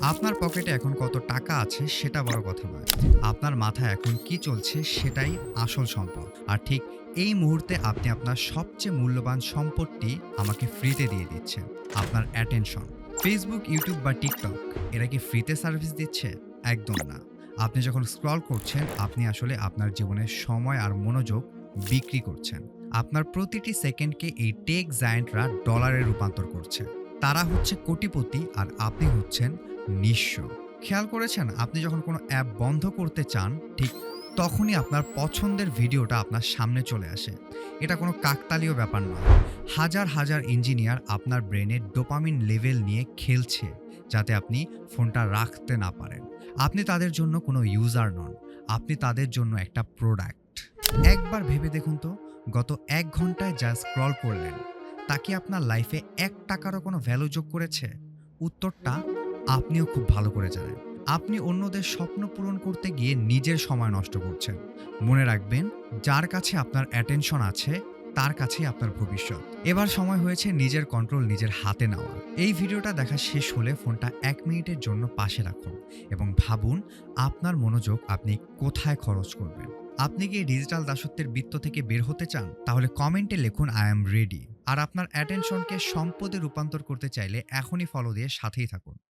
আপনার পকেটে এখন কত টাকা আছে সেটা বড় কথা নয়। আপনার মাথায় এখন কি চলছে সেটাই আসল সম্পদ। আর ঠিক এই মুহূর্তে আপনি আপনার সবচেয়ে মূল্যবান সম্পদটি আমাকে ফ্রিতে দিয়ে দিচ্ছেন। আপনার অ্যাটেনশন। Facebook, YouTube বা TikTok এরা কি ফ্রিতে সার্ভিস দিচ্ছে? একদম না। আপনি যখন স্ক্রল করছেন, আপনি আসলে আপনার জীবনের সময় আর মনোযোগ বিক্রি করছেন। আপনার প্রতিটি সেকেন্ডকে এই টেক জায়ান্টরা ডলারে রূপান্তর করছে। তারা হচ্ছে কোটিপতি আর আপনি হচ্ছেন নিঃস্ব। খেয়াল করেছেন আপনি যখন কোনো অ্যাপ বন্ধ করতে চান, ঠিক তখনই আপনার পছন্দের ভিডিওটা আপনার সামনে চলে আসে। এটা কোনো কাকতালীয় ব্যাপার নয়। হাজার, হাজার ইঞ্জিনিয়ার আপনার ব্রেনে ডোপামিন লেভেল নিয়ে খেলছে, যাতে আপনি ফোনটা রাখতে না পারেন। আপনি তাদের জন্য কোনো ইউজার নন। আপনি তাদের জন্য একটা প্রোডাক্ট। একবার ভেবে দেখুন তো, গত ১ ঘন্টায় যা স্ক্রল করলেন, তা কি আপনার লাইফে ৳১ কোনো ভ্যালু যোগ করেছে? উত্তরটা আপনিও খুব ভালো করে জানেন। আপনি অন্যদের স্বপ্ন পূরণ করতে গিয়ে নিজের সময় নষ্ট করছেন। মনে রাখবেন, যার কাছে আপনার অ্যাটেনশন আছে, তার কাছেই আপনার ভবিষ্যৎ। এবার সময় হয়েছে নিজের কন্ট্রোল নিজের হাতে নেওয়ার। এই ভিডিওটা দেখা শেষ হলে ফোনটা ১ মিনিটের জন্য পাশে রাখুন এবং ভাবুন আপনার মনোযোগ আপনি কোথায় খরচ করবেন। আপনি কি এই ডিজিটাল দাসত্বের বৃত্ত থেকে বের হতে চান? তাহলে কমেন্টে লিখুন আই অ্যাম রেডি। আর আপনার অ্যাটেনশনকে সম্পদে রূপান্তর করতে চাইলে এখনই ফলো দিয়ে সাথেই থাকুন।